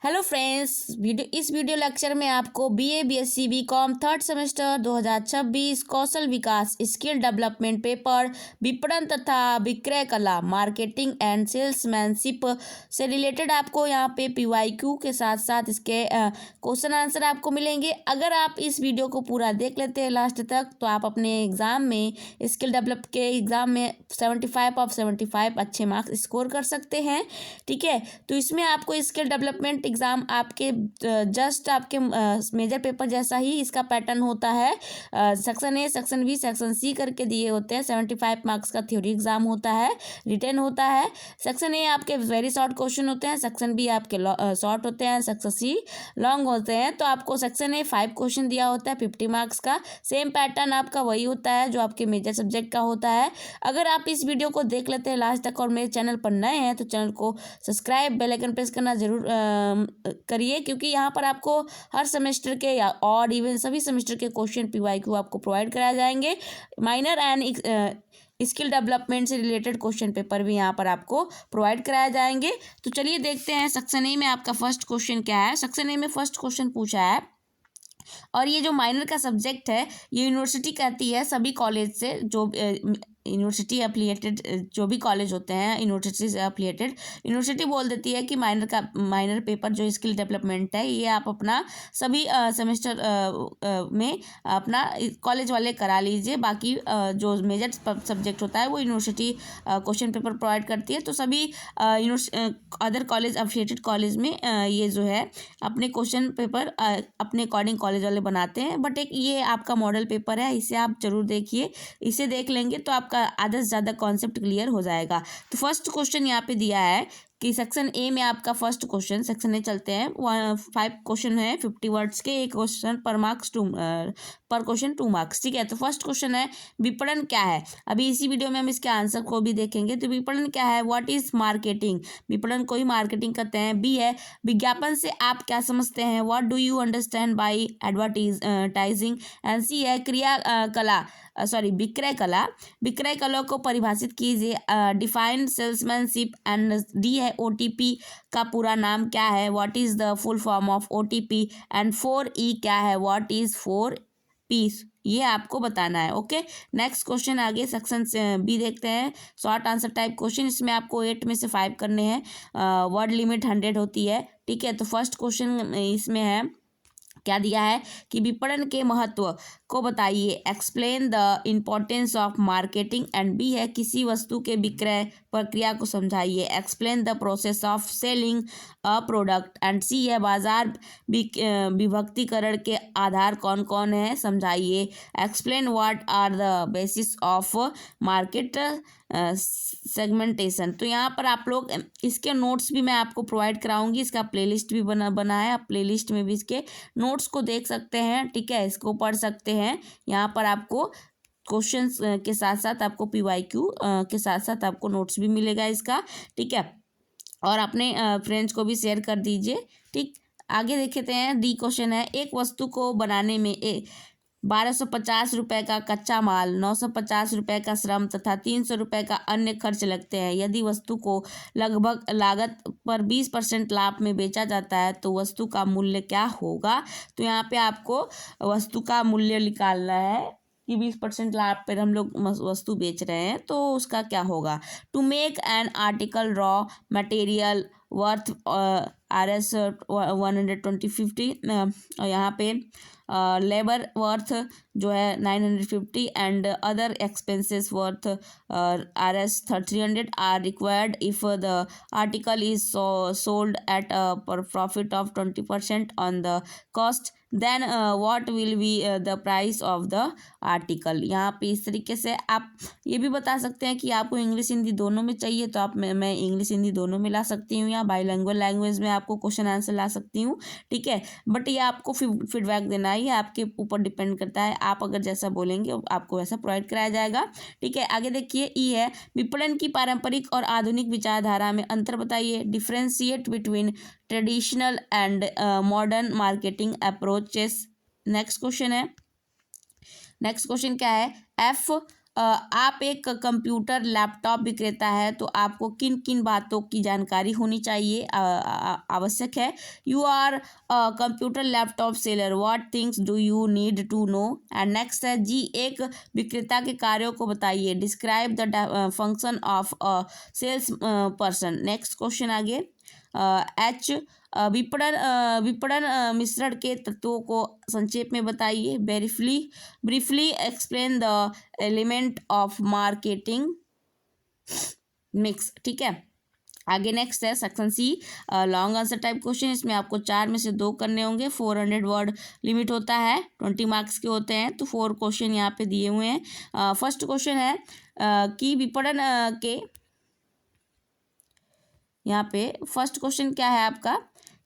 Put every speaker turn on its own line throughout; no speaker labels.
Hello friends, इस video lecture में आपको BA BSc BCom third semester 2026 कौशल विकास स्किल डेवलपमेंट पेपर विपणन तथा विक्रय कला मार्केटिंग एंड सेल्समैनशिप से रिलेटेड आपको यहाँ पे पीवाईक्यू के साथ साथ इसके क्वेश्चन आंसर आपको मिलेंगे। अगर आप इस वीडियो को पूरा देख लेते हैं लास्ट तक तो आप अपने एग्ज़ाम में स्किल डेवलप के एग्ज़ाम में 75/75 अच्छे मार्क्स स्कोर कर सकते हैं। ठीक है, तो इसमें आपको स्किल डेवलपमेंट एग्ज़ाम आपके जस्ट आपके मेजर पेपर जैसा ही इसका पैटर्न होता है। Section A, section B, section C करके दिए होते हैं। 75 मार्क्स का थ्योरी एग्ज़ाम होता है, रिटन होता है। सेक्शन ए आपके वेरी शॉर्ट क्वेश्चन होते हैं, सेक्शन बी आपके शॉर्ट होते हैं, सेक्शन सी लॉन्ग होते हैं। तो आपको सेक्शन ए 5 क्वेश्चन दिया होता है 50 मार्क्स का। सेम पैटर्न आपका वही होता है जो आपके मेजर सब्जेक्ट का होता है। अगर आप इस वीडियो को देख लेते हैं लास्ट तक और मेरे चैनल पर नए हैं तो चैनल को सब्सक्राइब, बेल आइकन प्रेस करना जरूर करिए, क्योंकि यहाँ पर आपको हर सेमेस्टर के या और इवन सभी सेमेस्टर के क्वेश्चन पीवाईक्यू आपको प्रोवाइड कराए जाएंगे। माइनर एंड स्किल डेवलपमेंट से रिलेटेड क्वेश्चन पेपर भी यहाँ पर आपको प्रोवाइड कराए जाएंगे। तो चलिए देखते हैं सेक्शन ए में आपका फर्स्ट क्वेश्चन क्या है। सेक्शन ए में फर्स्ट क्वेश्चन पूछा है और ये जो माइनर का सब्जेक्ट है ये यूनिवर्सिटी कहती है सभी कॉलेज से जो यूनिवर्सिटी एफिलिएटेड जो भी कॉलेज होते हैं यूनिवर्सिटी से एफिलिएटेड, यूनिवर्सिटी बोल देती है कि माइनर पेपर जो स्किल डेवलपमेंट है ये आप अपना सभी सेमेस्टर में अपना कॉलेज वाले करा लीजिए। बाकी जो मेजर सब्जेक्ट होता है वो यूनिवर्सिटी क्वेश्चन पेपर प्रोवाइड करती है। तो सभी अदर कॉलेज एफिलिएटेड कॉलेज में ये जो है अपने क्वेश्चन पेपर अपने अकॉर्डिंग कॉलेज वाले बनाते हैं। बट एक ये आपका मॉडल पेपर है, इसे आप जरूर देखिए। इसे देख लेंगे तो आपका आधा से ज़्यादा कॉन्सेप्ट क्लियर हो जाएगा। तो फर्स्ट क्वेश्चन यहाँ पे दिया है कि सेक्शन ए में आपका फर्स्ट क्वेश्चन, सेक्शन ए चलते हैं, 5 क्वेश्चन है 50 वर्ड्स के, एक क्वेश्चन पर क्वेश्चन 2 मार्क्स। ठीक है, तो फर्स्ट क्वेश्चन है विपणन क्या है। अभी इसी वीडियो में हम इसके आंसर को भी देखेंगे। तो विपणन क्या है, व्हाट इज मार्केटिंग, विपणन को ही मार्केटिंग कहते हैं। बी है विज्ञापन से आप क्या समझते हैं, what do you understand by advertising. And C है विक्रय कला, विक्रय कला को परिभाषित कीजिए, डिफाइन सेल्समैनशिप। एंड डी है ओटीपी का पूरा नाम क्या है, what is the full form of OTP. And 4E क्या है, व्हाट इज 4P, ये आपको बताना है। ओके, नेक्स्ट क्वेश्चन आगे सेक्शन बी देखते हैं, शॉर्ट आंसर टाइप क्वेश्चन। इसमें आपको 8 में से 5 करने हैं, वर्ड लिमिट 100 होती है। ठीक है, तो फर्स्ट क्वेश्चन इसमें है क्या दिया है कि विपणन के महत्व को बताइए, explain the importance of marketing. And B है किसी वस्तु के विक्रय प्रक्रिया को समझाइए, explain the process of selling a product. And C है बाजार विभक्तिकरण के आधार कौन कौन है, समझाइए, explain what are the basis of market segmentation. तो यहाँ पर आप लोग इसके नोट्स भी मैं आपको प्रोवाइड कराऊंगी, इसका प्लेलिस्ट भी बना है, आप प्लेलिस्ट में भी इसके नोट्स को देख सकते हैं। ठीक है, इसको पढ़ सकते हैं। यहाँ पर आपको क्वेश्चंस के साथ साथ आपको पीवाईक्यू के साथ साथ आपको नोट्स भी मिलेगा इसका। ठीक है, और अपने फ्रेंड्स को भी शेयर कर दीजिए। ठीक, आगे देखते हैं। डी क्वेश्चन है, एक वस्तु को बनाने में 1250 रुपये का कच्चा माल, 950 रुपये का श्रम तथा 300 रुपये का अन्य खर्च लगते हैं। यदि वस्तु को लगभग लागत पर 20% लाभ में बेचा जाता है तो वस्तु का मूल्य क्या होगा। तो यहाँ पे आपको वस्तु का मूल्य निकालना है कि 20% लाभ पर हम लोग वस्तु बेच रहे हैं तो उसका क्या होगा। To make an article raw material worth RS 150, और यहाँ पे लेबर वर्थ जो है 950 and other expenses worth RS 300 are required if the article is sold at profit of 20% on the cost, then what will be the price of the article. यहाँ पे इस तरीके से आप ये भी बता सकते हैं कि आपको इंग्लिश हिंदी दोनों में चाहिए तो आप मैं इंग्लिश हिंदी दोनों में ला सकती हूँ, या बाईलिंगुअल लैंग्वेज में आपको क्वेश्चन आंसर ला सकती हूँ। ठीक है, बट ये आपको फीडबैक देना है, ये आपके ऊपर डिपेंड करता है। आप अगर जैसा बोलेंगे आपको वैसा प्रोवाइड कराया जाएगा। ठीक है, आगे देखिए। ई है विपणन की पारंपरिक और आधुनिक विचारधारा में अंतर बताइए, differentiate between traditional and modern marketing approaches. Next question है, नेक्स्ट क्वेश्चन क्या है, आप एक कंप्यूटर लैपटॉप विक्रेता है तो आपको किन किन बातों की जानकारी होनी चाहिए आवश्यक है। You are computer laptop seller, what things do you need to know. And next है जी, एक विक्रेता के कार्यों को बताइए, describe the function of a sales person. Next question आगे, एच, विपणन मिश्रण के तत्वों को संक्षेप में बताइए, briefly explain the element of marketing mix. ठीक है, आगे नेक्स्ट है section C, long answer type question. इसमें आपको 4 में से 2 करने होंगे। 400 वर्ड लिमिट होता है, 20 मार्क्स के होते हैं, तो 4 क्वेश्चन यहाँ पे दिए हुए हैं। फर्स्ट क्वेश्चन है कि विपणन के, यहाँ पे फर्स्ट क्वेश्चन क्या है आपका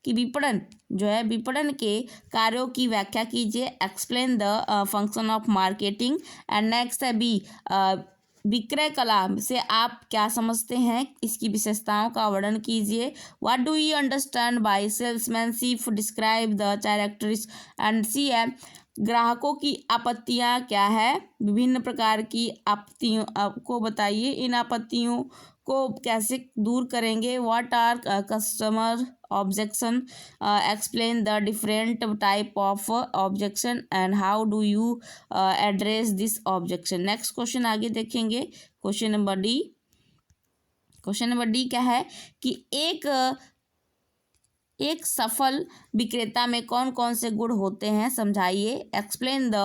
कि विपणन जो है, विपणन के कार्यों की व्याख्या कीजिए, explain the function of marketing. And next है बी, विक्रय कला से आप क्या समझते हैं, इसकी विशेषताओं का वर्णन कीजिए, what do you understand by salesmanship, describe the characteristics. And C है, ग्राहकों की आपत्तियां क्या है, विभिन्न प्रकार की आपत्तियों आपको बताइए, इन आपत्तियों को कैसे दूर करेंगे, what are customer objection, explain the different type of objection and how do you address this objection. Next question आगे देखेंगे, question number D. Question number D क्या है कि एक सफल विक्रेता में कौन कौन से गुण होते हैं समझाइए, explain the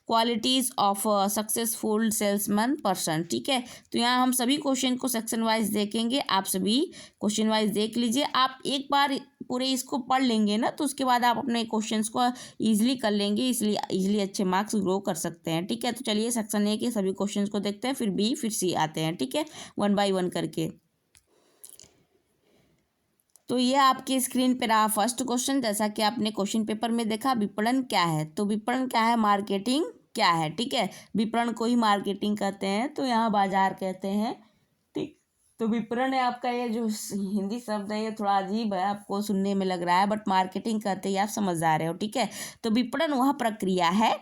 qualities of successful salesman person. ठीक है, तो यहाँ हम सभी क्वेश्चन को सेक्शन वाइज देखेंगे, आप सभी क्वेश्चन वाइज देख लीजिए। आप एक बार पूरे इसको पढ़ लेंगे ना, तो उसके बाद आप अपने क्वेश्चंस को ईजिली कर लेंगे, इसलिए ईजिली अच्छे मार्क्स ग्रो कर सकते हैं। ठीक है, तो चलिए सेक्शन ए के सभी क्वेश्चंस को देखते हैं, फिर बी, फिर सी आते हैं। ठीक है, 1 बाय 1 करके। तो ये आपकी स्क्रीन पे रहा फर्स्ट क्वेश्चन, जैसा कि आपने क्वेश्चन पेपर में देखा, विपणन क्या है, तो विपणन क्या है, मार्केटिंग क्या है। ठीक है, विपणन को ही मार्केटिंग कहते हैं, तो यहाँ बाजार कहते हैं। ठीक, तो विपणन है आपका, ये जो हिंदी शब्द है ये थोड़ा अजीब है, आपको सुनने में लग रहा है, बट मार्केटिंग कहते ही आप समझ जा रहे हो। ठीक है, तो विपणन वह प्रक्रिया है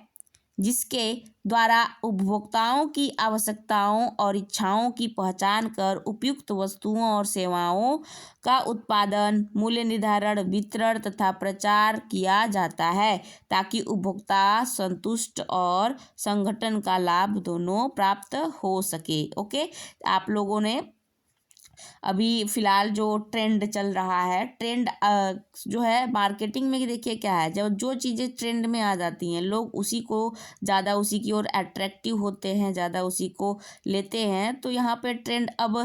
जिसके द्वारा उपभोक्ताओं की आवश्यकताओं और इच्छाओं की पहचान कर उपयुक्त वस्तुओं और सेवाओं का उत्पादन, मूल्य निर्धारण, वितरण तथा प्रचार किया जाता है ताकि उपभोक्ता संतुष्ट और संगठन का लाभ दोनों प्राप्त हो सके। ओके, आप लोगों ने अभी फ़िलहाल जो ट्रेंड चल रहा है, ट्रेंड जो है मार्केटिंग में देखिए क्या है, जब जो चीज़ें ट्रेंड में आ जाती हैं लोग उसी को ज़्यादा, उसी की ओर अट्रैक्टिव होते हैं, ज़्यादा उसी को लेते हैं। तो यहाँ पे ट्रेंड अब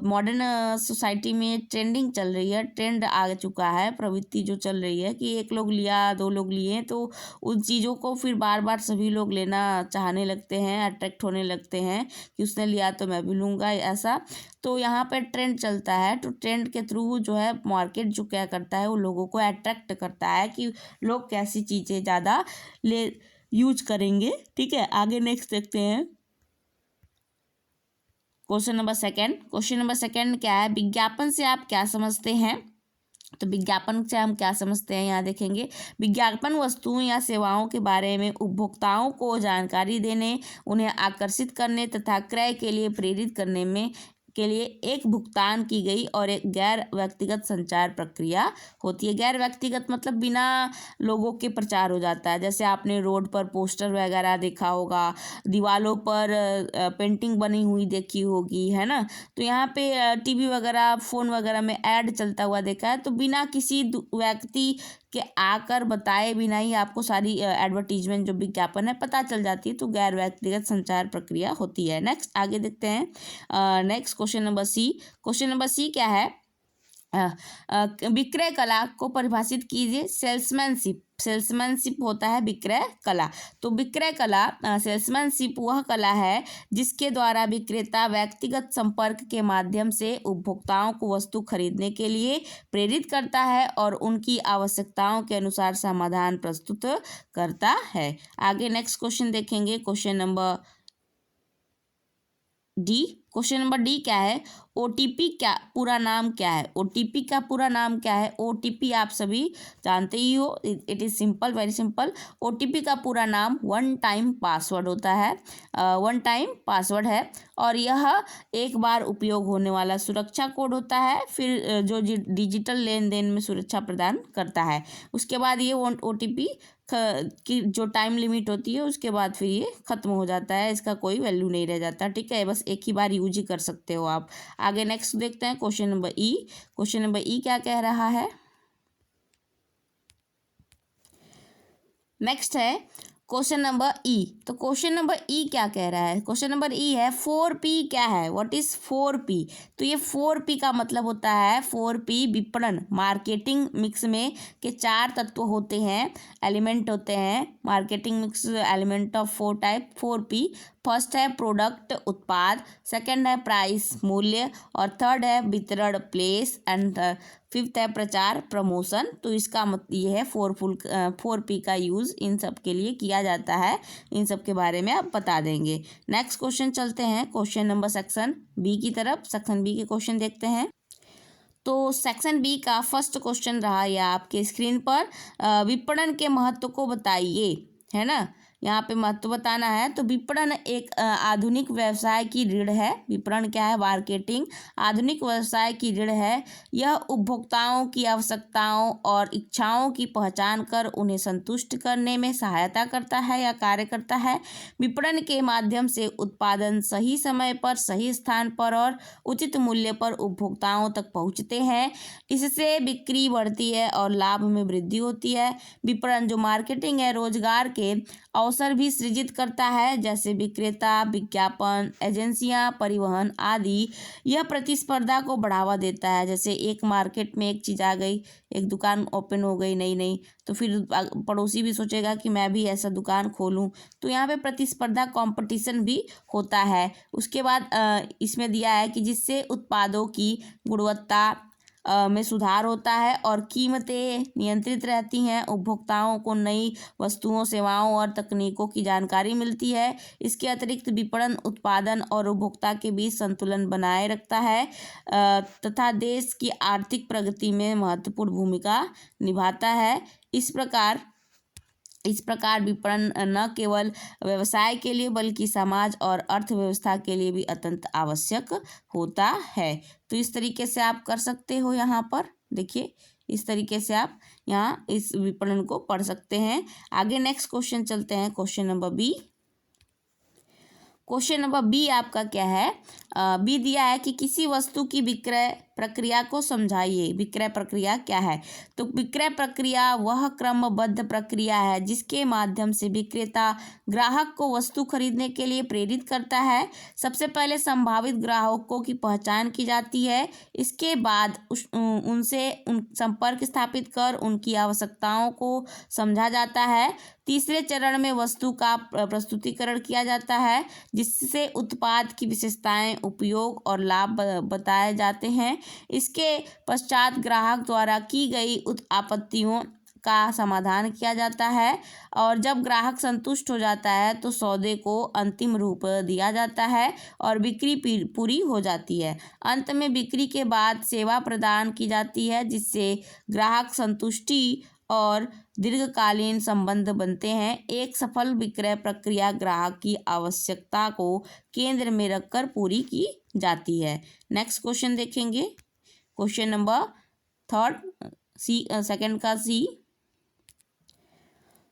मॉडर्न सोसाइटी में ट्रेंडिंग चल रही है, ट्रेंड आ चुका है, प्रवृत्ति जो चल रही है कि एक लोग लिया, 2 लोग लिए, तो उन चीज़ों को फिर बार बार सभी लोग लेना चाहने लगते हैं, अट्रैक्ट होने लगते हैं कि उसने लिया तो मैं भी लूँगा, ऐसा। तो यहाँ पे ट्रेंड चलता है, तो ट्रेंड के थ्रू जो है मार्केट जो क्या करता है, वो लोगों को अट्रैक्ट करता है कि लोग कैसी चीज़ें ज़्यादा ले यूज करेंगे। ठीक है, आगे नेक्स्ट देखते हैं, question number second. Question number second क्या है, विज्ञापन से आप क्या समझते हैं, तो विज्ञापन से हम क्या समझते हैं यहाँ देखेंगे। विज्ञापन वस्तुओं या सेवाओं के बारे में उपभोक्ताओं को जानकारी देने, उन्हें आकर्षित करने तथा क्रय के लिए प्रेरित करने में के लिए एक भुगतान की गई और एक गैर व्यक्तिगत संचार प्रक्रिया होती है। गैर व्यक्तिगत मतलब बिना लोगों के प्रचार हो जाता है, जैसे आपने रोड पर पोस्टर वगैरह देखा होगा, दीवालों पर पेंटिंग बनी हुई देखी होगी, है ना। तो यहाँ पे टीवी वगैरह, फ़ोन वगैरह में ऐड चलता हुआ देखा है, तो बिना किसी व्यक्ति के आकर बताए बिना ही आपको सारी एडवर्टीजमेंट जो विज्ञापन है पता चल जाती है, तो गैर व्यक्तिगत संचार प्रक्रिया होती है। नेक्स्ट आगे देखते हैं, next question number C. Question number C क्या है, विक्रय कला को परिभाषित कीजिए। सेल्समैनशिप, सेल्समैनशिप होता है विक्रय कला। तो विक्रय कला, सेल्समैनशिप वह कला है जिसके द्वारा विक्रेता व्यक्तिगत संपर्क के माध्यम से उपभोक्ताओं को वस्तु खरीदने के लिए प्रेरित करता है और उनकी आवश्यकताओं के अनुसार समाधान प्रस्तुत करता है। आगे नेक्स्ट क्वेश्चन देखेंगे, question number D. Question number D क्या है, ओटीपी क्या पूरा नाम क्या है? ओटीपी का पूरा नाम क्या है? ओटीपी आप सभी जानते ही हो, it is simple, very simple. OTP का पूरा नाम वन टाइम पासवर्ड होता है, वन टाइम पासवर्ड है, और यह एक बार उपयोग होने वाला सुरक्षा कोड होता है, फिर जो डिजिटल लेन देन में सुरक्षा प्रदान करता है। उसके बाद ये ओटीपी की जो टाइम लिमिट होती है उसके बाद फिर ये ख़त्म हो जाता है, इसका कोई वैल्यू नहीं रह जाता, ठीक है। बस एक ही बार यूज ही कर सकते हो आप। आगे नेक्स्ट देखते हैं क्वेश्चन नंबर ई। क्वेश्चन नंबर ई क्या कह रहा है? नेक्स्ट है क्वेश्चन नंबर ई। तो क्वेश्चन नंबर ई क्या कह रहा है? क्वेश्चन नंबर ई है 4P क्या है? What is 4P? तो ये 4P का मतलब होता है 4P विपणन, मार्केटिंग मिक्स में के 4 तत्व होते हैं, एलिमेंट होते हैं। Marketing mix element of 4 type 4P। First है प्रोडक्ट, उत्पाद, सेकंड है प्राइस, मूल्य, और थर्ड है वितरण, प्लेस, एंड फिफ्थ है प्रचार, प्रमोशन। तो इसका ये है 4P का यूज़ इन सब के लिए किया जाता है। इन सब के बारे में आप बता देंगे। नेक्स्ट क्वेश्चन चलते हैं क्वेश्चन नंबर सेक्शन बी की तरफ। सेक्शन बी के क्वेश्चन देखते हैं। तो सेक्शन बी का फर्स्ट क्वेश्चन रहा यह आपके स्क्रीन पर, विपणन के महत्व को बताइए, है ना। यहाँ पे महत्व बताना है। तो विपणन एक आधुनिक व्यवसाय की रीढ़ है। विपणन क्या है? मार्केटिंग आधुनिक व्यवसाय की रीढ़ है। यह उपभोक्ताओं की आवश्यकताओं और इच्छाओं की पहचान कर उन्हें संतुष्ट करने में सहायता करता है या कार्य करता है। विपणन के माध्यम से उत्पादन सही समय पर, सही स्थान पर और उचित मूल्य पर उपभोक्ताओं तक पहुँचते हैं। इससे बिक्री बढ़ती है और लाभ में वृद्धि होती है। विपणन जो मार्केटिंग है, रोजगार के अवसर भी सृजित करता है, जैसे विक्रेता, विज्ञापन एजेंसियां, परिवहन आदि। यह प्रतिस्पर्धा को बढ़ावा देता है। जैसे एक मार्केट में एक चीज़ आ गई, एक दुकान ओपन हो गई नई नई, तो फिर पड़ोसी भी सोचेगा कि मैं भी ऐसा दुकान खोलूं। तो यहाँ पे प्रतिस्पर्धा, कंपटीशन भी होता है। उसके बाद इसमें दिया है कि जिससे उत्पादों की गुणवत्ता में सुधार होता है और कीमतें नियंत्रित रहती हैं। उपभोक्ताओं को नई वस्तुओं, सेवाओं और तकनीकों की जानकारी मिलती है। इसके अतिरिक्त विपणन उत्पादन और उपभोक्ता के बीच संतुलन बनाए रखता है तथा देश की आर्थिक प्रगति में महत्वपूर्ण भूमिका निभाता है। इस प्रकार विपणन न केवल व्यवसाय के लिए बल्कि समाज और अर्थव्यवस्था के लिए भी अत्यंत आवश्यक होता है। तो इस तरीके से आप कर सकते हो। यहाँ पर देखिए, इस तरीके से आप यहाँ इस विपणन को पढ़ सकते हैं। आगे नेक्स्ट क्वेश्चन चलते हैं, question number B. Question number B आपका क्या है? बी दिया है कि किसी वस्तु की विक्रय प्रक्रिया को समझाइए। विक्रय प्रक्रिया क्या है? तो विक्रय प्रक्रिया वह क्रमबद्ध प्रक्रिया है जिसके माध्यम से विक्रेता ग्राहक को वस्तु खरीदने के लिए प्रेरित करता है। सबसे पहले संभावित ग्राहकों की पहचान की जाती है। इसके बाद उनसे संपर्क स्थापित कर उनकी आवश्यकताओं को समझा जाता है। तीसरे चरण में वस्तु का प्रस्तुतिकरण किया जाता है जिससे उत्पाद की विशेषताएं, उपयोग और लाभ बताए जाते हैं। इसके पश्चात ग्राहक द्वारा की गई आपत्तियों का समाधान किया जाता है और जब ग्राहक संतुष्ट हो जाता है तो सौदे को अंतिम रूप दिया जाता है और बिक्री पूरी हो जाती है। अंत में बिक्री के बाद सेवा प्रदान की जाती है जिससे ग्राहक संतुष्टि और दीर्घकालीन संबंध बनते हैं। एक सफल विक्रय प्रक्रिया ग्राहक की आवश्यकता को केंद्र में रखकर पूरी की जाती है। नेक्स्ट क्वेश्चन देखेंगे, question number third C, second का सी।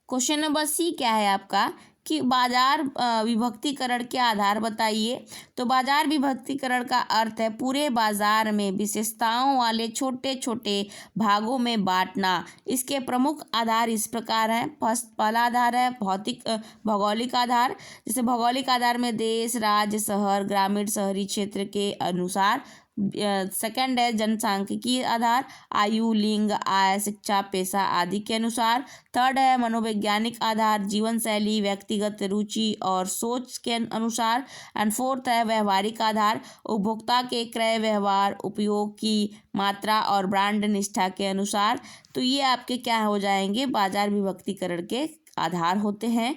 क्वेश्चन नंबर सी क्या है आपका कि बाजार विभक्तिकरण के आधार बताइए। तो बाजार विभक्तिकरण का अर्थ है पूरे बाजार में विशेषताओं वाले छोटे छोटे भागों में बांटना। इसके प्रमुख आधार इस प्रकार हैं। पहला आधार है भौगोलिक आधार। जैसे भौगोलिक आधार में देश, राज्य, शहर, ग्रामीण, शहरी क्षेत्र के अनुसार। सेकंड है जनसांख्यिकीय आधार, आयु, लिंग, आय, शिक्षा, पेशा आदि के अनुसार। थर्ड है मनोवैज्ञानिक आधार, जीवन शैली, व्यक्तिगत रुचि और सोच के अनुसार। एंड फोर्थ है व्यवहारिक आधार, उपभोक्ता के क्रय व्यवहार, उपयोग की मात्रा और ब्रांड निष्ठा के अनुसार। तो ये आपके क्या हो जाएंगे? बाजार विभक्तिकरण के आधार होते हैं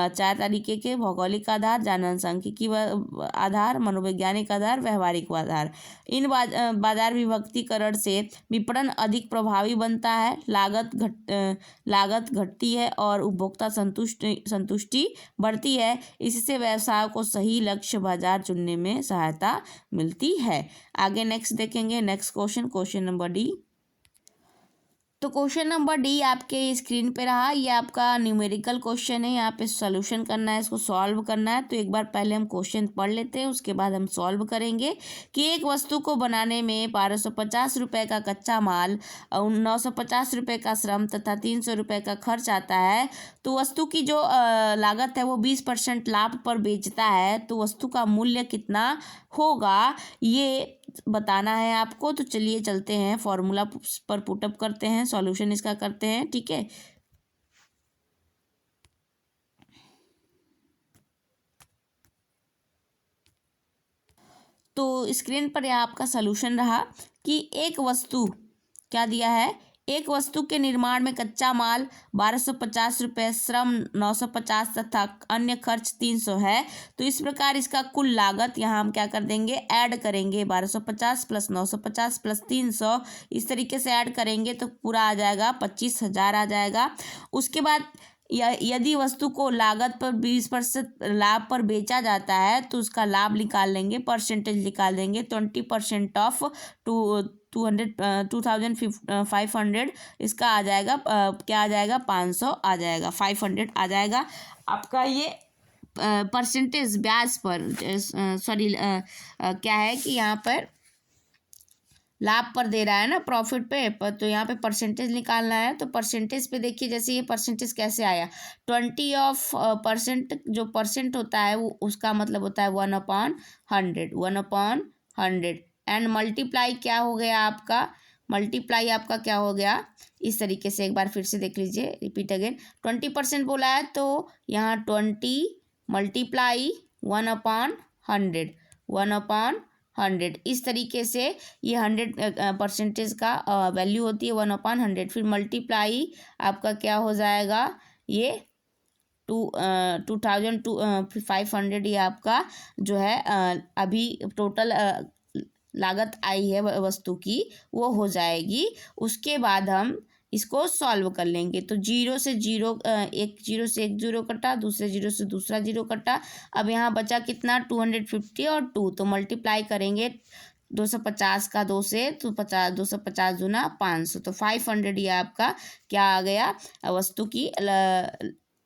4 तरीके के: भौगोलिक आधार, जनसांख्यिकी आधार, मनोवैज्ञानिक आधार, व्यवहारिक आधार। इन बाजार विभक्तिकरण से विपणन अधिक प्रभावी बनता है, लागत घटती है और उपभोक्ता संतुष्टि बढ़ती है। इससे व्यवसाय को सही लक्ष्य बाजार चुनने में सहायता मिलती है। आगे नेक्स्ट देखेंगे। Next question number D. तो क्वेश्चन नंबर डी आपके स्क्रीन पे रहा। ये आपका न्यूमेरिकल क्वेश्चन है, यहाँ पे सॉल्यूशन करना है, इसको सॉल्व करना है। तो एक बार पहले हम क्वेश्चन पढ़ लेते हैं, उसके बाद हम सॉल्व करेंगे। कि एक वस्तु को बनाने में 1250 रुपये का कच्चा माल, 950 रुपये का श्रम तथा 300 रुपये का खर्च आता है। तो वस्तु की जो लागत है वो 20% लाभ पर बेचता है, तो वस्तु का मूल्य कितना होगा ये बताना है आपको। तो चलिए चलते हैं, फॉर्मूला पर पुटअप करते हैं, सॉल्यूशन इसका करते हैं। ठीक है, तो स्क्रीन पर यह आपका सॉल्यूशन रहा कि एक वस्तु क्या दिया है, एक वस्तु के निर्माण में कच्चा माल 1250 रुपये, श्रम 950 तथा अन्य खर्च 300 है। तो इस प्रकार इसका कुल लागत यहाँ हम क्या कर देंगे, ऐड करेंगे। 1250 प्लस 950 प्लस 300, इस तरीके से ऐड करेंगे तो पूरा आ जाएगा 25,000 आ जाएगा। उसके बाद यदि वस्तु को लागत पर 20% लाभ पर बेचा जाता है तो उसका लाभ निकाल लेंगे, परसेंटेज निकाल देंगे। 20% ऑफ 2500 इसका आ जाएगा क्या आ जाएगा, 500 आ जाएगा, 500 आ जाएगा आपका। ये परसेंटेज ब्याज पर सॉरी क्या है कि यहाँ पर लाभ पर दे रहा है ना, प्रॉफिट पे पर, तो यहाँ पे परसेंटेज निकालना है। तो परसेंटेज पे देखिए, जैसे ये परसेंटेज कैसे आया, 20% जो परसेंट होता है वो उसका मतलब होता है 1/100, 1/100 एंड मल्टीप्लाई क्या हो गया आपका, मल्टीप्लाई आपका क्या हो गया, इस तरीके से एक बार फिर से देख लीजिए, रिपीट अगेन। 20% बोला है तो यहाँ 20 मल्टीप्लाई 1/100, 1/100, इस तरीके से ये 100 परसेंटेज का वैल्यू होती है 1/100। फिर मल्टीप्लाई आपका क्या हो जाएगा, ये 2500 ये आपका जो है अभी टोटल लागत आई है वस्तु की, वो हो जाएगी। उसके बाद हम इसको सॉल्व कर लेंगे। तो जीरो से जीरो, एक जीरो से एक जीरो कटा, दूसरे जीरो से दूसरा जीरो कटा। अब यहाँ बचा कितना, 250 और 2, तो मल्टीप्लाई करेंगे 250 का 2 से, तो 250 दूना 500, तो 500 ये आपका क्या आ गया, वस्तु की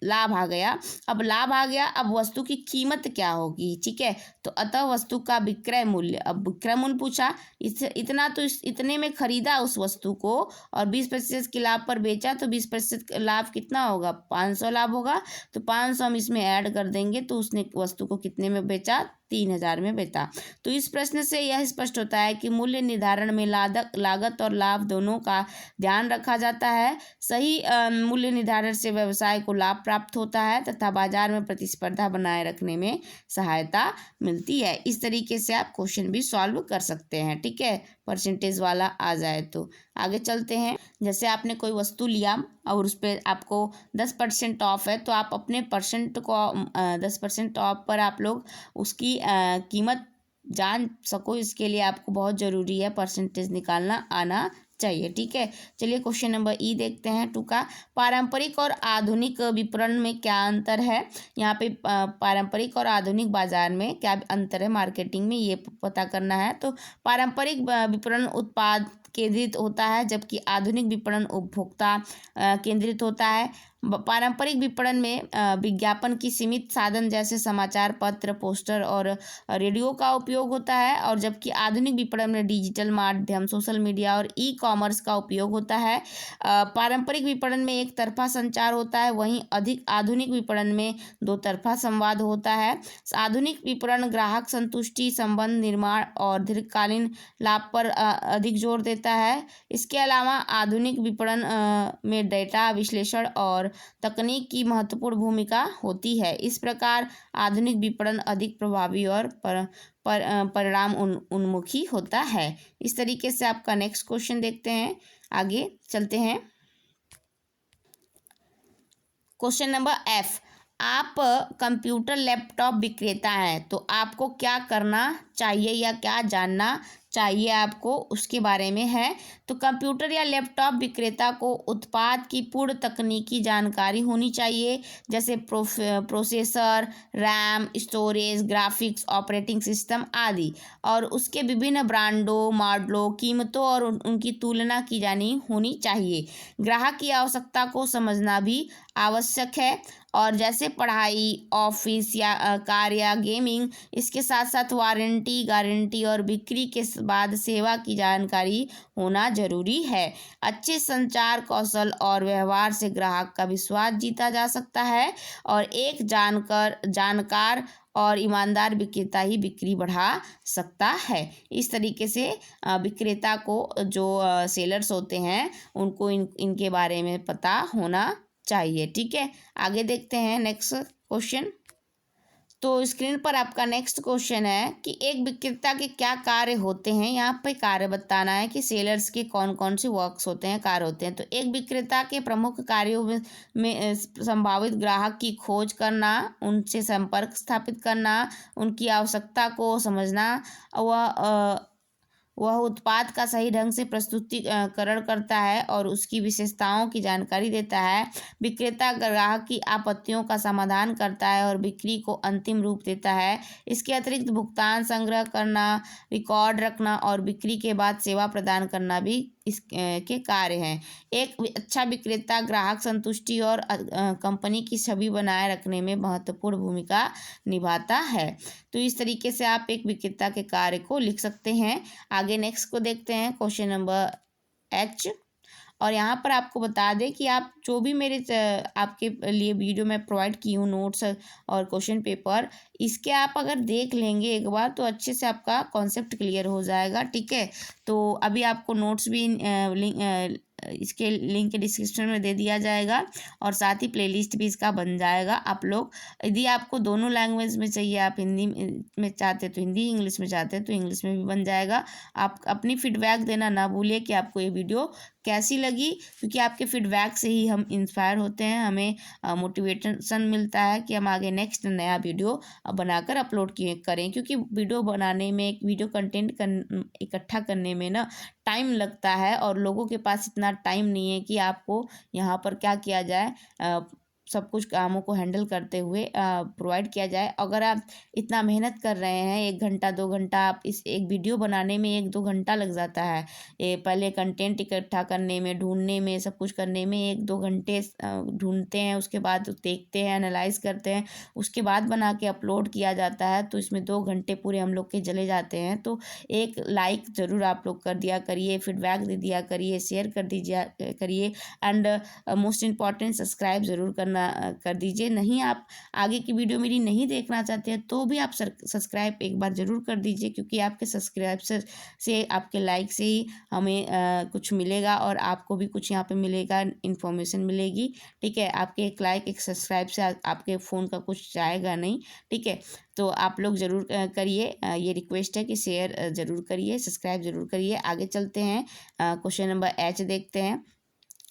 लाभ आ गया। अब लाभ आ गया, अब वस्तु की कीमत क्या होगी, ठीक है। तो अतः वस्तु का विक्रय मूल्य, अब विक्रय मूल्य पूछा, इतना तो इतने में खरीदा उस वस्तु को और 20% के लाभ पर बेचा, तो 20% लाभ कितना होगा, 500 लाभ होगा। तो 500 हम इसमें ऐड कर देंगे, तो उसने वस्तु को कितने में बेचा, 3000 में बेचा। तो इस प्रश्न से यह स्पष्ट होता है कि मूल्य निर्धारण में लागत और लाभ दोनों का ध्यान रखा जाता है। सही मूल्य निर्धारण से व्यवसाय को लाभ प्राप्त होता है तथा बाजार में प्रतिस्पर्धा बनाए रखने में सहायता मिलती है। इस तरीके से आप क्वेश्चन भी सॉल्व कर सकते हैं, ठीक है, परसेंटेज वाला आ जाए तो। आगे चलते हैं। जैसे आपने कोई वस्तु लिया और उस पर आपको 10% ऑफ है, तो आप अपने परसेंट को 10% ऑफ पर आप लोग उसकी कीमत जान सको, इसके लिए आपको बहुत ज़रूरी है परसेंटेज निकालना आना चाहिए, ठीक है। चलिए क्वेश्चन नंबर ई देखते हैं 2 का। पारंपरिक और आधुनिक विपणन में क्या अंतर है। यहाँ पे पारंपरिक और आधुनिक बाजार में क्या अंतर है, मार्केटिंग में, ये पता करना है। तो पारंपरिक विपणन उत्पाद केंद्रित होता है, जबकि आधुनिक विपणन उपभोक्ता केंद्रित होता है। पारंपरिक विपणन में विज्ञापन की सीमित साधन जैसे समाचार पत्र, पोस्टर और रेडियो का उपयोग होता है, और जबकि आधुनिक विपणन में डिजिटल माध्यम, सोशल मीडिया और ई कॉमर्स का उपयोग होता है। पारंपरिक विपणन में एक तरफा संचार होता है, वहीं अधिक आधुनिक विपणन में दो तरफा संवाद होता है। आधुनिक विपणन ग्राहक संतुष्टि, संबंध निर्माण और दीर्घकालीन लाभ पर अधिक जोर देता है। इसके अलावा आधुनिक विपणन में डेटा विश्लेषण और तकनीक की महत्वपूर्ण भूमिका होती है। इस प्रकार आधुनिक विपणन अधिक प्रभावी और परिणाम उन्मुखी होता है। इस तरीके से आपका नेक्स्ट क्वेश्चन देखते हैं, आगे चलते हैं। क्वेश्चन नंबर एफ, आप कंप्यूटर लैपटॉप विक्रेता हैं तो आपको क्या करना चाहिए या क्या जानना चाहिए आपको उसके बारे में है। तो कंप्यूटर या लैपटॉप विक्रेता को उत्पाद की पूर्ण तकनीकी जानकारी होनी चाहिए, जैसे processor, RAM, storage, graphics, operating system आदि, और उसके विभिन्न ब्रांडों, मॉडलों, कीमतों और उनकी तुलना की जानी होनी चाहिए। ग्राहक की आवश्यकता को समझना भी आवश्यक है, और जैसे पढ़ाई, ऑफिस या कार या गेमिंग, इसके साथ साथ वारंटी, गारंटी और बिक्री के बाद सेवा की जानकारी होना जरूरी है। अच्छे संचार कौशल और व्यवहार से ग्राहक का विश्वास जीता जा सकता है, और एक जानकार और ईमानदार विक्रेता ही बिक्री बढ़ा सकता है। इस तरीके से विक्रेता को जो सेलर्स होते हैं उनको इनके बारे में पता होना चाहिए। ठीक है, आगे देखते हैं नेक्स्ट क्वेश्चन। तो स्क्रीन पर आपका नेक्स्ट क्वेश्चन है कि एक विक्रेता के क्या कार्य होते हैं। यहाँ पे कार्य बताना है कि सेलर्स के कौन कौन से वर्क्स होते हैं, कार्य होते हैं। तो एक विक्रेता के प्रमुख कार्यों में संभावित ग्राहक की खोज करना, उनसे संपर्क स्थापित करना, उनकी आवश्यकता को समझना, वह उत्पाद का सही ढंग से प्रस्तुतिकरण करता है और उसकी विशेषताओं की जानकारी देता है। विक्रेता ग्राहक की आपत्तियों का समाधान करता है और बिक्री को अंतिम रूप देता है। इसके अतिरिक्त भुगतान संग्रह करना, रिकॉर्ड रखना और बिक्री के बाद सेवा प्रदान करना भी इसके कार्य हैं। एक अच्छा विक्रेता ग्राहक संतुष्टि और कंपनी की छवि बनाए रखने में महत्वपूर्ण भूमिका निभाता है। तो इस तरीके से आप एक विक्रेता के कार्य को लिख सकते हैं। आगे नेक्स्ट को देखते हैं, क्वेश्चन नंबर एच। और यहाँ पर आपको बता दें कि आप जो भी मेरे आपके लिए वीडियो में प्रोवाइड की हूँ, नोट्स और क्वेश्चन पेपर, इसके आप अगर देख लेंगे एक बार तो अच्छे से आपका कॉन्सेप्ट क्लियर हो जाएगा। ठीक है, तो अभी आपको नोट्स भी इसके लिंक डिस्क्रिप्शन में दे दिया जाएगा, और साथ ही प्लेलिस्ट भी इसका बन जाएगा। आप लोग यदि आपको दोनों लैंग्वेज में चाहिए, आप हिंदी में चाहते हैं तो हिंदी, इंग्लिश में चाहते हैं तो इंग्लिश में भी बन जाएगा। आप अपनी फीडबैक देना ना भूलिए कि आपको ये वीडियो कैसी लगी, क्योंकि आपके फीडबैक से ही हम इंस्पायर होते हैं, हमें मोटिवेशन मिलता है कि हम आगे नेक्स्ट नया वीडियो बनाकर अपलोड करें। क्योंकि वीडियो बनाने में, एक वीडियो कंटेंट इकट्ठा करने में ना टाइम लगता है, और लोगों के पास इतना टाइम नहीं है कि आपको यहाँ पर क्या किया जाए, सब कुछ कामों को हैंडल करते हुए प्रोवाइड किया जाए। अगर आप इतना मेहनत कर रहे हैं, 1 घंटा 2 घंटा, आप इस एक वीडियो बनाने में 1-2 घंटा लग जाता है। ये पहले कंटेंट इकट्ठा करने में, ढूंढने में, सब कुछ करने में 1-2 घंटे ढूंढते हैं, उसके बाद देखते हैं, एनालाइज करते हैं, उसके बाद बना के अपलोड किया जाता है। तो इसमें 2 घंटे पूरे हम लोग के चले जाते हैं। तो एक लाइक ज़रूर आप लोग कर दिया करिए, फीडबैक दे दिया करिए, शेयर कर दीजिए करिए, एंड मोस्ट इम्पॉर्टेंट सब्सक्राइब ज़रूर कर दीजिए। नहीं, आप आगे की वीडियो मेरी नहीं देखना चाहते हैं तो भी आप सब्सक्राइब एक बार ज़रूर कर दीजिए, क्योंकि आपके सब्सक्राइब से आपके लाइक से ही हमें कुछ मिलेगा, और आपको भी कुछ यहाँ पे मिलेगा, इन्फॉर्मेशन मिलेगी। ठीक है, आपके एक लाइक, एक सब्सक्राइब से आपके फ़ोन का कुछ जाएगा नहीं। ठीक है, तो आप लोग ज़रूर करिए, ये रिक्वेस्ट है कि शेयर ज़रूर करिए, सब्सक्राइब ज़रूर करिए। आगे चलते हैं, क्वेश्चन नंबर एच देखते हैं।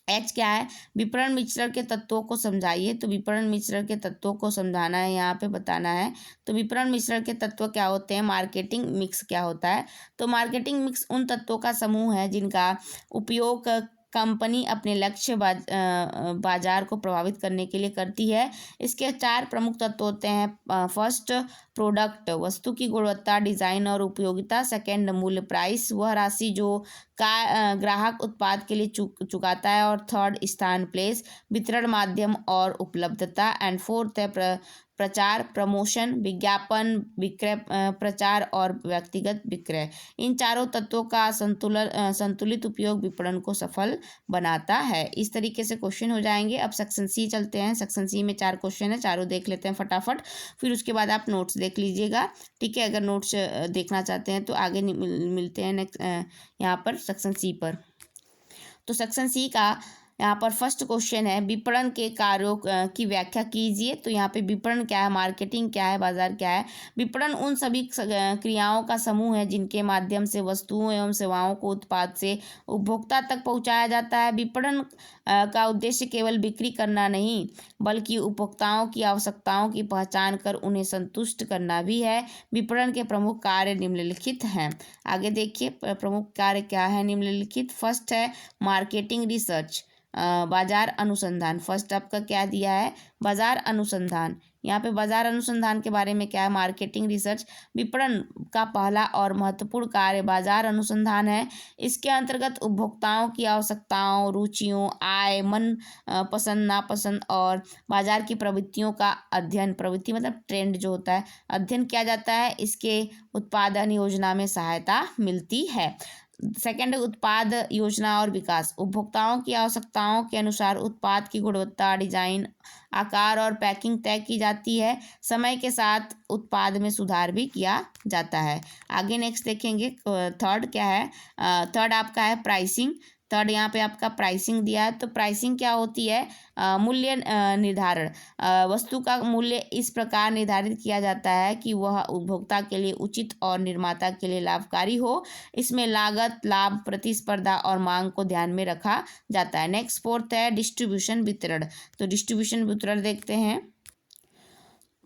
एच क्या है, विपणन मिश्रण के तत्वों को समझाइए। तो विपणन मिश्रण के तत्वों को समझाना है, यहाँ पे बताना है। तो विपणन मिश्रण के तत्व क्या होते हैं, मार्केटिंग मिक्स क्या होता है। तो मार्केटिंग मिक्स उन तत्वों का समूह है जिनका उपयोग कंपनी अपने लक्ष्य बाजार को प्रभावित करने के लिए करती है। इसके 4 प्रमुख तत्व होते हैं। फर्स्ट, प्रोडक्ट, वस्तु की गुणवत्ता, डिज़ाइन और उपयोगिता। सेकंड, मूल्य, प्राइस, वह राशि जो ग्राहक उत्पाद के लिए चुकाता है। और थर्ड, स्थान, प्लेस, वितरण माध्यम और उपलब्धता। एंड फोर्थ है प्रचार, प्रमोशन, विज्ञापन, विक्रय, प्रचार और व्यक्तिगत विक्रय। इन चारों तत्वों का संतुलित उपयोग विपणन को सफल बनाता है। इस तरीके से क्वेश्चन हो जाएंगे। अब सेक्शन सी चलते हैं। सेक्शन सी में 4 क्वेश्चन है, चारों देख लेते हैं फटाफट, फिर उसके बाद आप नोट्स देख लीजिएगा। ठीक है, अगर नोट्स देखना चाहते हैं तो आगे मिलते हैं नेक्स्ट यहाँ पर सेक्शन सी पर। तो सेक्शन सी का यहाँ पर फर्स्ट क्वेश्चन है विपणन के कार्यों की व्याख्या कीजिए। तो यहाँ पे विपणन क्या है, मार्केटिंग क्या है, बाजार क्या है। विपणन उन सभी क्रियाओं का समूह है जिनके माध्यम से वस्तुओं एवं सेवाओं को उत्पाद से उपभोक्ता तक पहुँचाया जाता है। विपणन का उद्देश्य केवल बिक्री करना नहीं बल्कि उपभोक्ताओं की आवश्यकताओं की पहचान कर उन्हें संतुष्ट करना भी है। विपणन के प्रमुख कार्य निम्नलिखित हैं। आगे देखिए प्रमुख कार्य क्या है निम्नलिखित। फर्स्ट है मार्केटिंग रिसर्च, बाजार अनुसंधान। फर्स्ट आपका क्या दिया है, बाजार अनुसंधान। यहाँ पे बाजार अनुसंधान के बारे में क्या है, मार्केटिंग रिसर्च। विपणन का पहला और महत्वपूर्ण कार्य बाजार अनुसंधान है। इसके अंतर्गत उपभोक्ताओं की आवश्यकताओं, रुचियों, आय, मन पसंद नापसंद और बाजार की प्रवृत्तियों का अध्ययन, प्रवृत्ति मतलब ट्रेंड जो होता है, अध्ययन किया जाता है। इसके उत्पादन योजना में सहायता मिलती है। सेकंड उत्पाद योजना और विकास। उपभोक्ताओं की आवश्यकताओं के अनुसार उत्पाद की गुणवत्ता, डिजाइन, आकार और पैकिंग तय की जाती है। समय के साथ उत्पाद में सुधार भी किया जाता है। आगे नेक्स्ट देखेंगे थर्ड क्या है। थर्ड आपका है प्राइसिंग। थर्ड यहाँ पे आपका प्राइसिंग दिया है। तो प्राइसिंग क्या होती है, मूल्य निर्धारण। वस्तु का मूल्य इस प्रकार निर्धारित किया जाता है कि वह उपभोक्ता के लिए उचित और निर्माता के लिए लाभकारी हो। इसमें लागत, लाभ, प्रतिस्पर्धा और मांग को ध्यान में रखा जाता है। नेक्स्ट फोर्थ है डिस्ट्रीब्यूशन वितरण। तो डिस्ट्रीब्यूशन वितरण देखते हैं।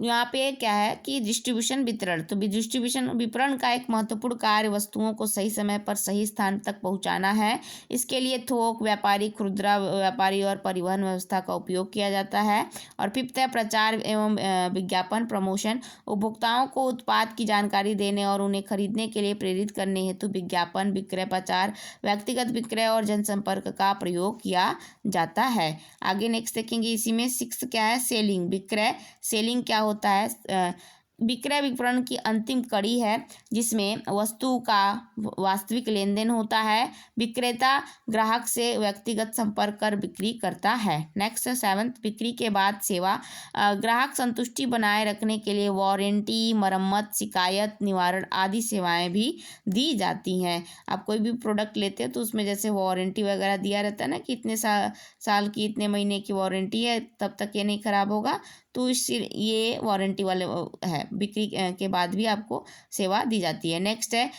यहाँ पे क्या है कि डिस्ट्रीब्यूशन वितरण। तो डिस्ट्रीब्यूशन विपणन का एक महत्वपूर्ण कार्य वस्तुओं को सही समय पर सही स्थान तक पहुँचाना है। इसके लिए थोक व्यापारी, खुदरा व्यापारी और परिवहन व्यवस्था का उपयोग किया जाता है। और फिफ्थ है प्रचार एवं विज्ञापन, प्रमोशन। उपभोक्ताओं को उत्पाद की जानकारी देने और उन्हें खरीदने के लिए प्रेरित करने हेतु विज्ञापन, विक्रय प्रचार, व्यक्तिगत विक्रय और जनसंपर्क का प्रयोग किया जाता है। आगे नेक्स्ट देखेंगे इसी में सिक्स क्या है, सेलिंग, विक्रय। सेलिंग क्या होता है, विक्रय विपणन की अंतिम कड़ी है जिसमें वस्तु का वास्तविक लेन देन होता है। विक्रेता ग्राहक से व्यक्तिगत संपर्क कर बिक्री करता है। नेक्स्ट सेवंथ बिक्री के बाद सेवा। ग्राहक संतुष्टि बनाए रखने के लिए वारंटी, मरम्मत, शिकायत निवारण आदि सेवाएं भी दी जाती हैं। आप कोई भी प्रोडक्ट लेते हैं तो उसमें जैसे वारंटी वगैरह दिया रहता है ना कि इतने साल की, इतने महीने की वारंटी है, तब तक ये नहीं खराब होगा। तो इस ये वारंटी वाले है। बिक्री के बाद भी आपको सेवा दी जाती है। नेक्स्ट है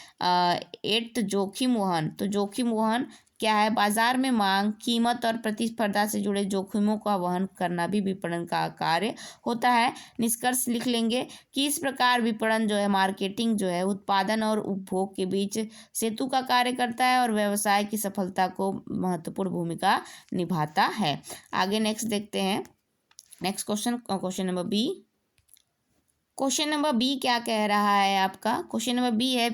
एट्थ जोखिम वहन। तो जोखिम वहन क्या है, बाजार में मांग, कीमत और प्रतिस्पर्धा से जुड़े जोखिमों का वहन करना भी विपणन का कार्य होता है। निष्कर्ष लिख लेंगे कि इस प्रकार विपणन जो है, मार्केटिंग जो है, उत्पादन और उपभोग के बीच सेतु का कार्य करता है और व्यवसाय की सफलता को महत्वपूर्ण भूमिका निभाता है। आगे नेक्स्ट देखते हैं। Next question number B. Question number B क्या कह रहा है आपका, क्वेश्चन नंबर बी है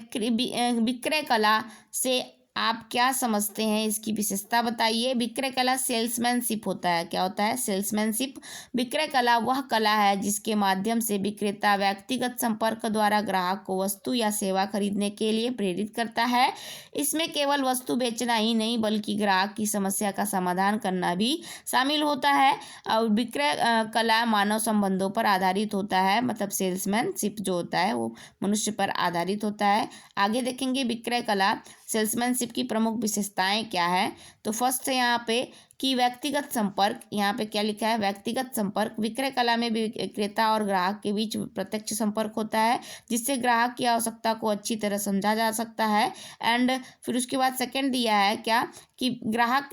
विक्रय कला से आप क्या समझते हैं, इसकी विशेषता बताइए। विक्रय कला सेल्समैनशिप होता है। क्या होता है, सेल्समैनशिप। विक्रय कला वह कला है जिसके माध्यम से विक्रेता व्यक्तिगत संपर्क द्वारा ग्राहक को वस्तु या सेवा खरीदने के लिए प्रेरित करता है। इसमें केवल वस्तु बेचना ही नहीं बल्कि ग्राहक की समस्या का समाधान करना भी शामिल होता है। और विक्रय कला मानव संबंधों पर आधारित होता है, मतलब सेल्समैनशिप जो होता है वो मनुष्य पर आधारित होता है। आगे देखेंगे विक्रय कला सेल्समैनशिप की प्रमुख विशेषताएं क्या है। तो फर्स्ट है यहाँ पे कि व्यक्तिगत संपर्क। यहाँ पे क्या लिखा है, व्यक्तिगत संपर्क। विक्रय कला में विक्रेता और ग्राहक के बीच प्रत्यक्ष संपर्क होता है जिससे ग्राहक की आवश्यकता को अच्छी तरह समझा जा सकता है। एंड फिर उसके बाद सेकंड दिया है क्या कि ग्राहक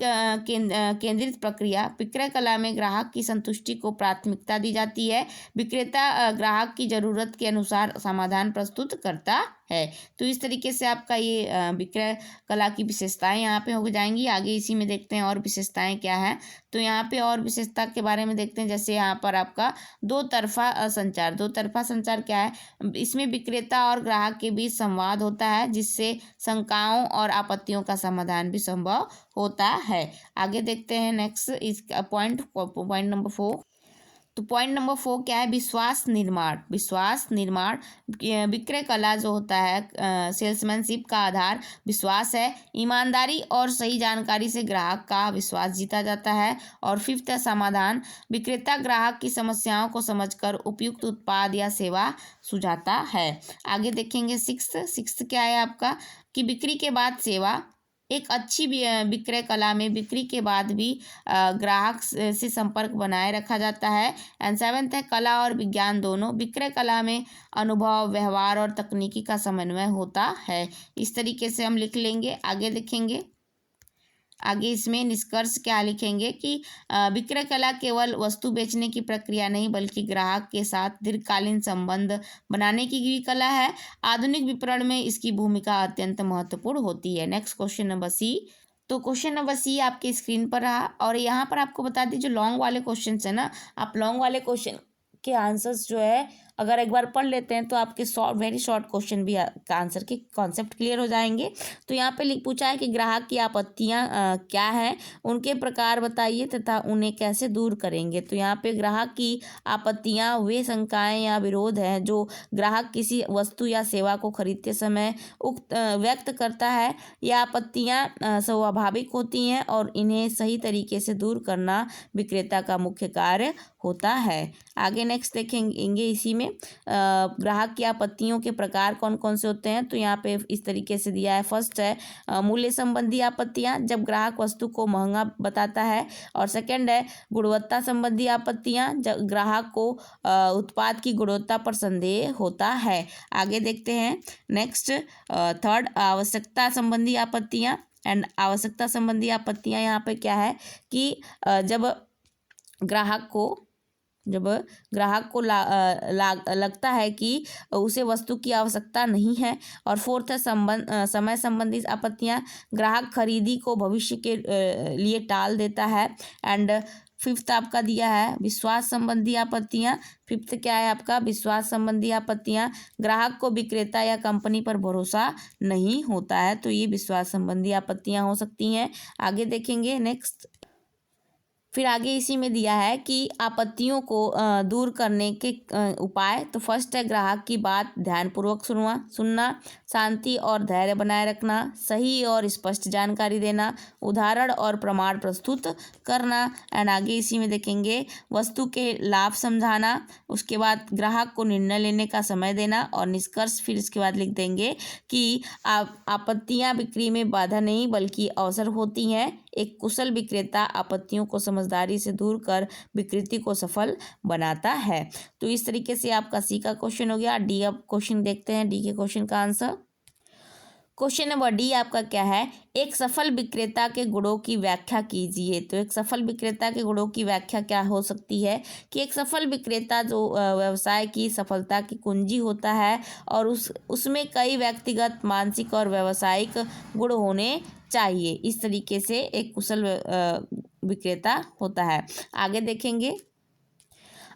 केंद्रित प्रक्रिया। विक्रय कला में ग्राहक की संतुष्टि को प्राथमिकता दी जाती है। विक्रेता ग्राहक की जरूरत के अनुसार समाधान प्रस्तुत करता है। तो इस तरीके से आपका ये विक्रय कला की विशेषताएं यहाँ पे हो जाएंगी। आगे इसी में देखते हैं और विशेषताएं क्या है। तो यहाँ पे और विशेषता के बारे में देखते हैं। जैसे यहाँ पर आपका दो तरफा संचार। दो तरफा संचार क्या है, इसमें विक्रेता और ग्राहक के बीच संवाद होता है जिससे शंकाओं और आपत्तियों का समाधान भी संभव होता है। आगे देखते हैं नेक्स्ट इस पॉइंट नंबर 4। तो पॉइंट नंबर 4 क्या है, विश्वास निर्माण। विश्वास निर्माण विक्रय कला जो होता है सेल्समैनशिप का आधार विश्वास है। ईमानदारी और सही जानकारी से ग्राहक का विश्वास जीता जाता है। और फिफ्थ है समाधान। विक्रेता ग्राहक की समस्याओं को समझकर उपयुक्त उत्पाद या सेवा सुझाता है। आगे देखेंगे सिक्स्थ क्या है आपका कि बिक्री के बाद सेवा। एक अच्छी विक्रय कला में बिक्री के बाद भी ग्राहक से संपर्क बनाए रखा जाता है। एंड सेवेंथ है कला और विज्ञान दोनों। विक्रय कला में अनुभव, व्यवहार और तकनीकी का समन्वय होता है। इस तरीके से हम लिख लेंगे। आगे देखेंगे, आगे इसमें निष्कर्ष क्या लिखेंगे कि विक्रय कला केवल वस्तु बेचने की प्रक्रिया नहीं बल्कि ग्राहक के साथ दीर्घकालीन संबंध बनाने की भी कला है। आधुनिक विपणन में इसकी भूमिका अत्यंत महत्वपूर्ण होती है। Next question number C. तो क्वेश्चन नंबर सी आपके स्क्रीन पर रहा और यहाँ पर आपको बता दी जो लॉन्ग वाले क्वेश्चन है ना, आप लॉन्ग वाले क्वेश्चन के आंसर्स जो है अगर एक बार पढ़ लेते हैं तो आपके वेरी शॉर्ट क्वेश्चन भी का आंसर के कॉन्सेप्ट क्लियर हो जाएंगे। तो यहाँ पे पूछा है कि ग्राहक की आपत्तियाँ क्या हैं, उनके प्रकार बताइए तथा उन्हें कैसे दूर करेंगे। तो यहाँ पे ग्राहक की आपत्तियाँ वे शंकाएं या विरोध हैं जो ग्राहक किसी वस्तु या सेवा को खरीदते समय व्यक्त करता है। यह आपत्तियाँ स्वाभाविक होती हैं और इन्हें सही तरीके से दूर करना विक्रेता का मुख्य कार्य होता है। आगे नेक्स्ट देखेंगे इसी में ग्राहक की आपत्तियों के प्रकार कौन कौन से होते हैं। तो यहाँ पे इस तरीके से दिया है। फर्स्ट है मूल्य संबंधी आपत्तियाँ, जब ग्राहक वस्तु को महंगा बताता है। और सेकंड है गुणवत्ता संबंधी आपत्तियाँ, जब ग्राहक को उत्पाद की गुणवत्ता पर संदेह होता है। आगे देखते हैं नेक्स्ट थर्ड आवश्यकता संबंधी आपत्तियाँ। एंड आवश्यकता संबंधी आपत्तियाँ यहाँ पे क्या है कि जब ग्राहक को लगता है कि उसे वस्तु की आवश्यकता नहीं है। और फोर्थ है समय संबंधी आपत्तियाँ, ग्राहक खरीदी को भविष्य के लिए टाल देता है। एंड फिफ्थ आपका दिया है विश्वास संबंधी आपत्तियाँ। फिफ्थ क्या है आपका विश्वास संबंधी आपत्तियाँ, ग्राहक को विक्रेता या कंपनी पर भरोसा नहीं होता है। तो ये विश्वास संबंधी आपत्तियाँ हो सकती हैं। आगे देखेंगे नेक्स्ट। फिर आगे इसी में दिया है कि आपत्तियों को दूर करने के उपाय। तो फर्स्ट है ग्राहक की बात ध्यानपूर्वक सुनना, शांति और धैर्य बनाए रखना, सही और स्पष्ट जानकारी देना, उदाहरण और प्रमाण प्रस्तुत करना। एंड आगे इसी में देखेंगे वस्तु के लाभ समझाना, उसके बाद ग्राहक को निर्णय लेने का समय देना और निष्कर्ष फिर इसके बाद लिख देंगे कि आपत्तियां बिक्री में बाधा नहीं बल्कि अवसर होती हैं। एक कुशल विक्रेता आपत्तियों को समझदारी से दूर कर बिक्री को सफल बनाता है। तो इस तरीके से आपका सी का क्वेश्चन हो गया। डी अब क्वेश्चन देखते हैं, डी के क्वेश्चन का आंसर। क्वेश्चन नंबर डी आपका क्या है, एक सफल विक्रेता के गुणों की व्याख्या कीजिए। तो एक सफल विक्रेता के गुणों की व्याख्या क्या हो सकती है कि एक सफल विक्रेता जो व्यवसाय की सफलता की कुंजी होता है और उसमें कई व्यक्तिगत, मानसिक और व्यावसायिक गुण होने चाहिए। इस तरीके से एक कुशल विक्रेता होता है। आगे देखेंगे,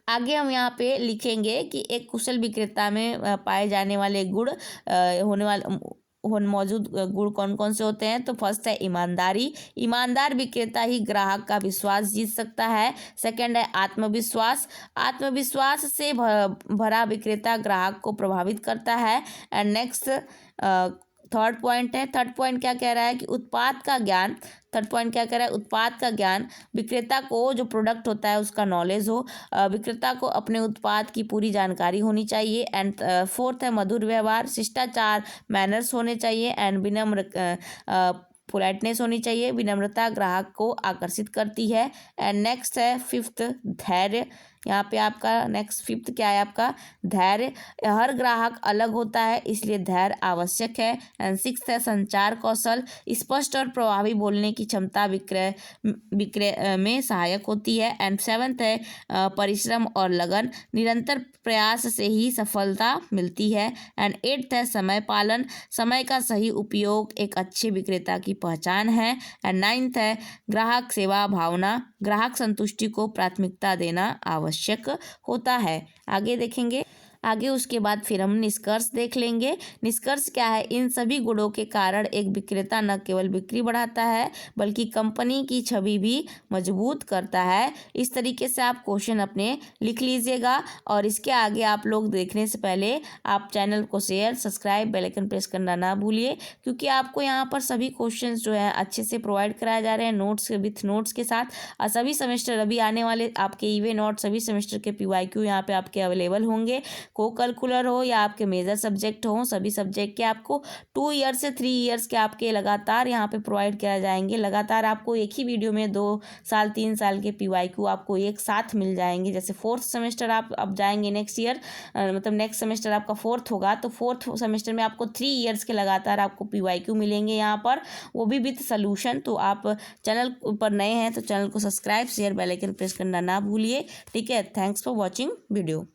आगे हम यहाँ पे लिखेंगे कि एक कुशल विक्रेता में पाए जाने वाले गुण मौजूद गुण कौन कौन से होते हैं। तो फर्स्ट है ईमानदारी, ईमानदार विक्रेता ही ग्राहक का विश्वास जीत सकता है। सेकंड है आत्मविश्वास, आत्मविश्वास से भरा विक्रेता ग्राहक को प्रभावित करता है। एंड नेक्स्ट थर्ड पॉइंट क्या कह रहा है कि उत्पाद का ज्ञान। थर्ड पॉइंट क्या कह रहा है, उत्पाद का ज्ञान, विक्रेता को जो प्रोडक्ट होता है उसका नॉलेज हो, विक्रेता को अपने उत्पाद की पूरी जानकारी होनी चाहिए। एंड फोर्थ है मधुर व्यवहार, शिष्टाचार, मैनर्स होने चाहिए। एंड विनम्र पोलाइटनेस होनी चाहिए, विनम्रता ग्राहक को आकर्षित करती है। एंड नेक्स्ट है फिफ्थ धैर्य। यहाँ पे आपका नेक्स्ट फिफ्थ क्या है आपका धैर्य, हर ग्राहक अलग होता है इसलिए धैर्य आवश्यक है। एंड सिक्स्थ है संचार कौशल, स्पष्ट और प्रभावी बोलने की क्षमता विक्रय में सहायक होती है। एंड सेवन्थ है परिश्रम और लगन, निरंतर प्रयास से ही सफलता मिलती है। एंड एट्थ है समय पालन, समय का सही उपयोग एक अच्छे विक्रेता की पहचान है। एंड नाइन्थ है ग्राहक सेवा भावना, ग्राहक संतुष्टि को प्राथमिकता देना आवश्यक होता है। आगे देखेंगे, आगे उसके बाद फिर हम निष्कर्ष देख लेंगे। निष्कर्ष क्या है, इन सभी गुणों के कारण एक विक्रेता न केवल बिक्री बढ़ाता है बल्कि कंपनी की छवि भी मजबूत करता है। इस तरीके से आप क्वेश्चन अपने लिख लीजिएगा और इसके आगे आप लोग देखने से पहले आप चैनल को share, subscribe, bell icon press करना ना भूलिए क्योंकि आपको यहाँ पर सभी क्वेश्चन जो है अच्छे से प्रोवाइड कराए जा रहे हैं नोट्स विथ नोट्स के साथ। और सभी सेमेस्टर अभी आने वाले आपके ईवे नोट सभी सेमेस्टर के PYQ यहाँ पे आपके अवेलेबल होंगे। को करिकुलर हो या आपके मेजर सब्जेक्ट हो, सभी सब्जेक्ट के आपको 2 ईयर से 3 ईयर्स के आपके लगातार यहाँ पे प्रोवाइड किया जाएंगे। लगातार आपको एक ही वीडियो में 2 साल 3 साल के PYQ आपको एक साथ मिल जाएंगे। जैसे फोर्थ सेमेस्टर आप अब जाएंगे नेक्स्ट ईयर, मतलब नेक्स्ट सेमेस्टर आपका फोर्थ होगा, तो फोर्थ सेमेस्टर में आपको 3 ईयर्स के लगातार आपको PYQ मिलेंगे यहाँ पर, वो भी विथ सोल्यूशन। तो आप चैनल पर नए हैं तो चैनल को subscribe, share, bell icon press करना ना भूलिए। ठीक है, थैंक्स फॉर वॉचिंग वीडियो।